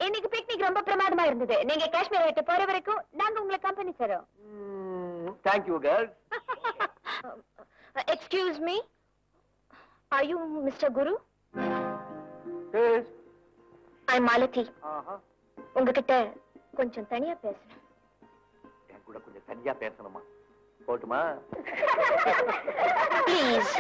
இன்னைக்கு பிக்னிக் ரொம்ப பிரமாதமா இருந்தது. நீங்க காஷ்மீர் விட்டு போற வரைக்கும் நாங்க உங்களுக்கு கம்பெனி தரோம். Thank you, girls. Excuse me. Are you Mr. Guru? Yes. I'm Malati. உங்ககிட்ட கொஞ்சம் தனியா பேசணும். என் கூட கொஞ்சம் தனியா பேசணுமா? போட்டுமா? Please.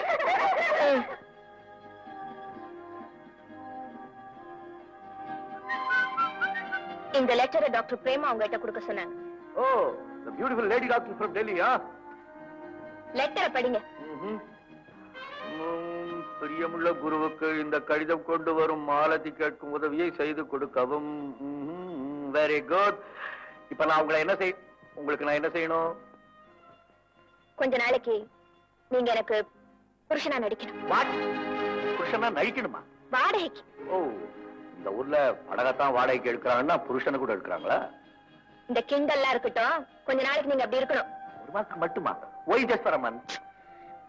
இந்த லெட்டரை டாக்டர் பிரேமா உங்ககிட்ட கொடுக்க சொன்னாங்க. Oh, the beautiful lady doctor from Delhi, huh? லெட்டரை படிங்க. பிரியமுள்ள குருவுக்கு இந்த கடிதம் கொண்டு வரும் மாலதி கேட்கும் உதவியை செய்து கொடுக்கவும். Very good. இப்ப நான் உங்களுக்கு நான் என்ன செய்யணும்? கொஞ்ச நாளைக்கு நீங்க எனக்கு புருஷனா நடிக்கணும். வாட்? புருஷனா நடிக்கணுமா? வாடகைக்கு. ஓ, இந்த ஊர்ல படகத்தான் வாடகைக்கு எடுக்கிறாங்கன்னா புருஷனை கூட எடுக்கிறாங்களா? இந்த கிண்டல்லாம் இருக்கட்டும், கொஞ்ச நாளைக்கு நீங்க அப்படி இருக்கணும். ஒரு மாசம் மட்டுமா? Why just for a month?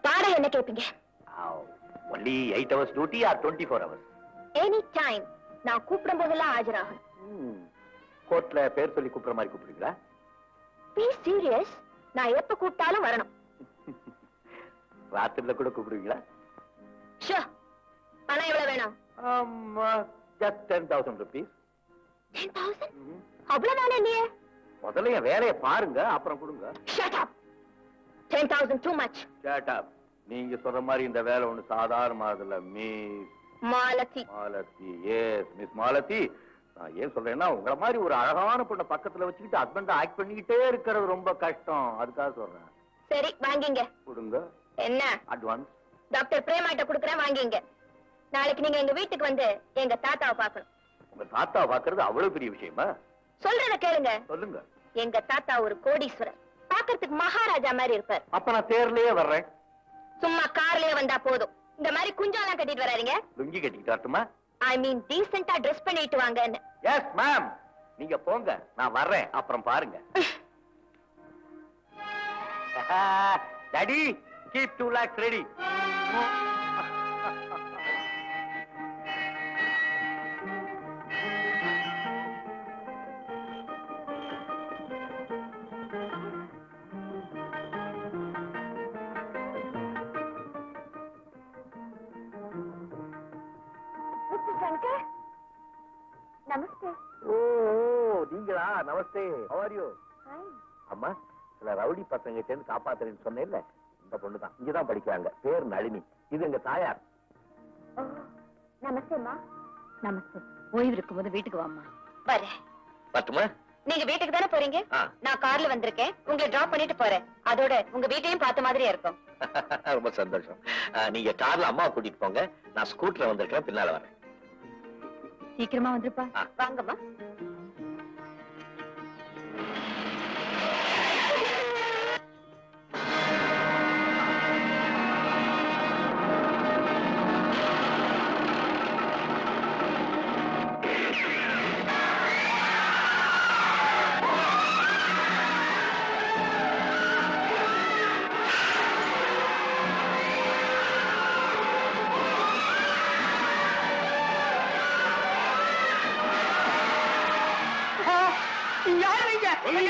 வாடகை என்ன கேட்பீங்க? Only 8 hours duty or 24 hours? Any time. நான் கூப்பிடும் போதெல்லாம் ஆஜராகணும். கோர்ட்ல பேர் சொல்லி கூப்பிடுற மாதிரி கூப்பிடுறீங்களா? Be serious. நான் எப்ப கூப்பிட்டாலும் வரணும். ராத்திரில கூட கூப்பிடுவீங்களா? Sure. பணம் எவ்வளவு வேணும்? Just 10,000 rupees. 10,000? அவ்வளவு தானே இல்லையே. முதல்ல என் வேலையை பாருங்க, அப்புறம் கொடுங்க. Shut up. 10,000 too much. Shut up. நீங்க சொல்ற மாதிரி இந்த வேலை ஒண்ணு சாதாரணமானதில்ல miss Malathi. Malathi, yes miss Malathi. நான் ஏன் சொல்றேன்னா உங்கள மாதிரி ஒரு அழகான பொண்ணை பக்கத்துல வச்சுக்கிட்டு ஹஸ்பண்ட் ஆக்ட் பண்ணிக்கிட்டே இருக்கிறது ரொம்ப கஷ்டம். அதுக்காக சொல்றேன். சரி வாங்கிங்க. கொடுங்க. என்ன? அட்வான்ஸ். டாக்டர் பிரேமாட்ட கொடுக்கறேன், வாங்கிங்க. நாளைக்கு நீங்க எங்க வீட்டுக்கு வந்து எங்க தாத்தாவை பார்க்கணும். உங்க தாத்தாவை பார்க்கறது அவ்வளவு பெரிய விஷயமா? சொல்றத கேளுங்க. சொல்லுங்க. எங்க தாத்தா ஒரு கோடீஸ்வரர், பார்க்கிறதுக்கு மகாராஜா மாதிரி இருப்பார். அப்ப நான் தேர்லயே வர்றேன். சும்மா கார்லயே வந்தா போதும். இந்த மாதிரி குஞ்சாலாம் கட்டிட்டு வராதீங்க. லுங்கி கட்டிட்டு வரட்டுமா? ஐ மீன் டீசென்ட்டா ட்ரெஸ் பண்ணிட்டு வாங்கன்னு. Yes ma'am. நீங்க போங்க, நான் வர்றேன், அப்புறம் பாருங்க. Daddy, keep 2 lakhs ready. நமஸ்தே. ஓ, நீங்களா? நமஸ்தே. How are you? அம்மா, சில ரவுடி பசங்க சேர்ந்து காப்பாத்துறேன்னு சொன்னேன்ல, இந்த பொண்ணுதான். இங்கதான் படிக்கிறாங்க. பேர் நளினி. இது எங்க தாயார். நமஸ்தேம்மா. நமஸ்தே. ஓய்வு இருக்கும்போது வீட்டுக்கு வாம்மா. வரேன். பத்துமா? நீங்க வீட்டுக்கு தானே போறீங்க? நான் கார்ல வந்திருக்கேன், உங்களை டிராப் பண்ணிட்டு போறேன். அதோட உங்க வீட்டையும் பார்த்த மாதிரியே இருக்கும். ரொம்ப சந்தோஷம். நீங்க கார்ல அம்மாவை கூட்டிட்டு போங்க, நான் ஸ்கூட்டர்ல வந்திருக்கேன், பின்னால வரேன். சீக்கிரமா வந்துருப்பா. வாங்கம்மா.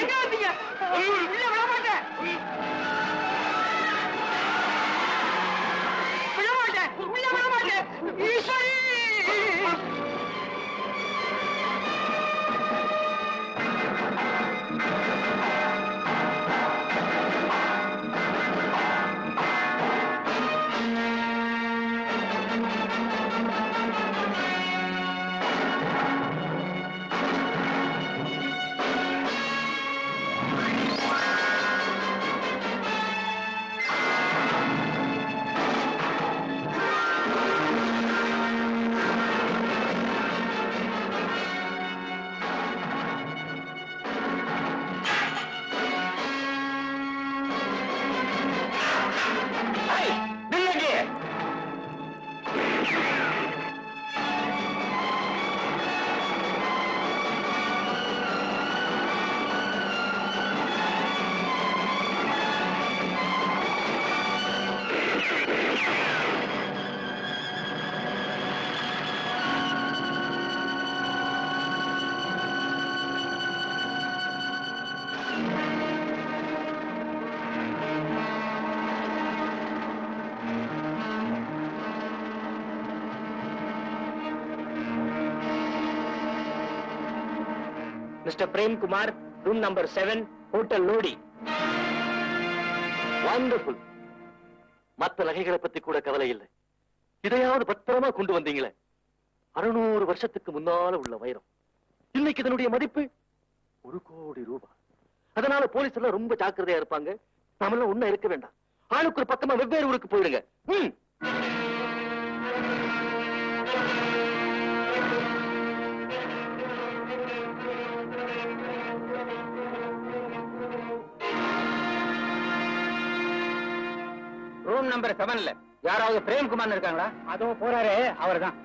எங்க வந்தீங்க? உள்ள விட மாட்டேன். விட மாட்டேன். உள்ள விட மாட்டேன். Eswari. Mister Premkumar, room number 7, hotel Lodi. Wonderful. மற்ற நகைகளை பத்தி கூட கவலை இல்லை. இதையாவது பத்திரமா கொண்டு வந்தீங்களே. 600 வருஷத்துக்கு முன்னால உள்ள வைரம். இன்னைக்கு இதனுடைய மதிப்பு 1 கோடி ரூபாய். அதனால போலீஸ் எல்லாம் ரொம்ப ஜாக்கிரதையா இருப்பாங்க. நாமெல்லாம் ஒண்ணா இருக்க வேண்டாம். ஆளுக்கு ஒரு பக்கமா வெவ்வேறு ஊருக்கு போயிடுங்க. ரூம் நம்பர் 7ல யாராவது பிரேம்குமார் இருக்காங்களா? அதோ போறாரு, அவர்தான்.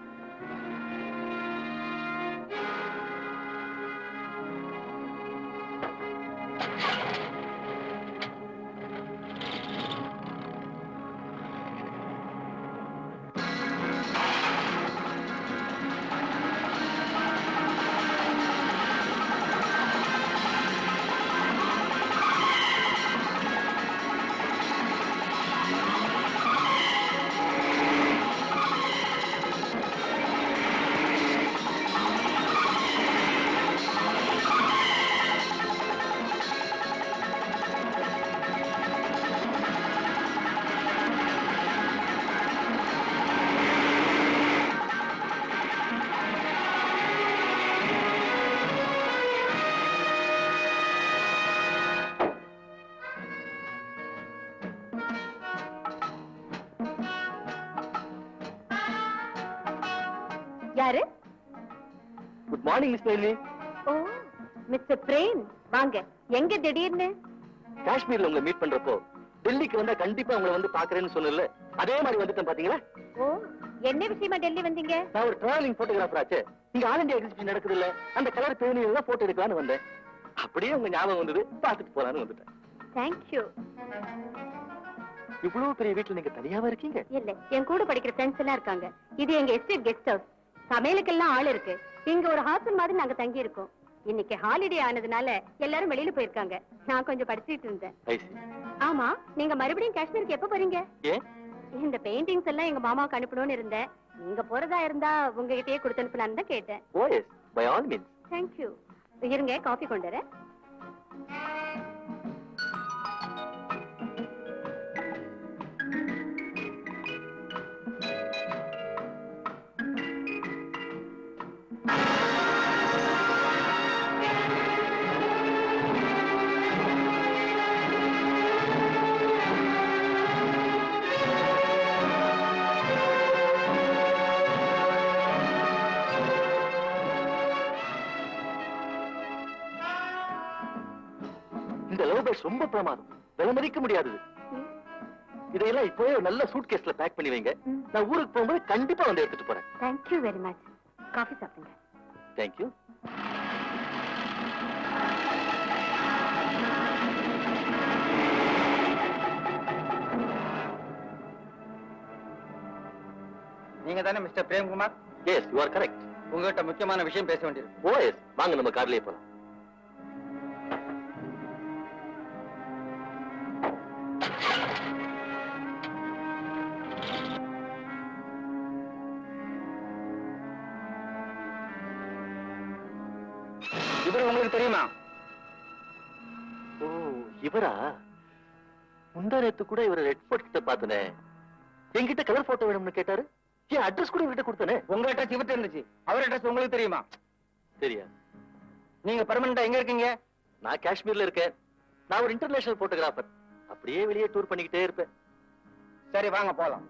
யாரு? Good morning miss Nalini. Oh, mister Prem, வாங்க. எங்க திடீர்னு? காஷ்மீர்ல உங்களை மீட் பண்றப்போ டெல்லிக்கு வந்தா கண்டிப்பா உங்களை வந்து பாக்குறேன்னு சொன்னல, அதே மாதிரி வந்துட்டேன் பாத்தீங்களா? ஓ, என்ன விஷயமா டெல்லி வந்தீங்க? நான் ஒரு டிராவலிங் போட்டோகிராஃபர் ஆச்சு. இங்க ஆல் இந்தியா எக்ஸிபிஷன் நடக்குது இல்ல, அந்த கலர் பேணி எல்லாம் போட்டோ எடுக்கலாம்னு வந்தேன். அப்படியே உங்க ஞாபகம் வந்தது, பாத்துட்டு போலான்னு வந்துட்டேன். தேங்க்யூ. இவ்வளவு பெரிய வீட்டுல நீங்க தனியாவா இருக்கீங்க? இல்ல, என் கூட படிக்கிற ஃப்ரெண்ட்ஸ் எல்லாம் இருக்காங்க. இது எங்க எஸ்டேட் கெஸ்ட் ஹவுஸ். சமையலுக்கெல்லாம் ஆள் இருக்கு. இங்க ஒரு ஹாஸ்டல் மாதிரி நாங்க தங்கி இருக்கோம். இன்னைக்கு ஹாலிடே ஆனதுனால எல்லாரும் வெளியில போயிருக்காங்க. நான் கொஞ்சம் படிச்சிட்டு இருந்தேன். ஆமா, நீங்க மறுபடியும் காஷ்மீருக்கு எப்ப போறீங்க? இந்த பெயிண்டிங்ஸ் எல்லாம் எங்க மாமாவுக்கு அனுப்பணும்னு இருந்தேன். நீங்க போறதா இருந்தா உங்ககிட்டயே கொடுத்து அனுப்பலான்னு தான் கேட்டேன். Oh yes, by all means. Thank you. இருங்க, காஃபி கொண்டு வரேன். இந்த லவ் பேர்ட்ஸ் ரொம்ப பிரமாதம், விலை மதிக்க முடியாதது. இதையெல்லாம் இப்போவே ஒரு நல்ல சூட் கேஸ்ல பேக் பண்ணி வைங்க. நான் ஊருக்கு போகும்போது கண்டிப்பா வந்து எடுத்துட்டு போறேன். Thank you very much. காஃபி சாப்பிடுங்க. தேங்க்யூ. நீங்க தானே mister Premkumar? Yes, you are correct. உங்ககிட்ட முக்கியமான விஷயம் பேச வேண்டியிருக்கு. ஓ எஸ், வாங்க நம்ம கார்லயே போலாம். இவர் உங்களுக்கு தெரியுமா? ஓ, இவரா? முந்தா நேத்து கூட இவரை ரெட் ஃபோர்ட் கிட்ட பார்த்தனே. என்கிட்ட கலர் போட்டோ வேணும்னு கேட்டாரு. என் அட்ரஸ் கூட இவர்கிட்ட கொடுத்தனே. உங்க அட்ரஸ் இவர்கிட்ட இருந்துச்சு. அவர் அட்ரஸ் உங்களுக்கு தெரியுமா? சரியா? நீங்க பெர்மனண்டா எங்க இருக்கீங்க? நான் காஷ்மீர்ல இருக்கேன். நான் ஒரு இன்டர்நேஷனல் போட்டோகிராஃபர். அப்படியே வெளியே டூர் பண்ணிக்கிட்டே இருப்பேன். சரி, வாங்க போலாம்.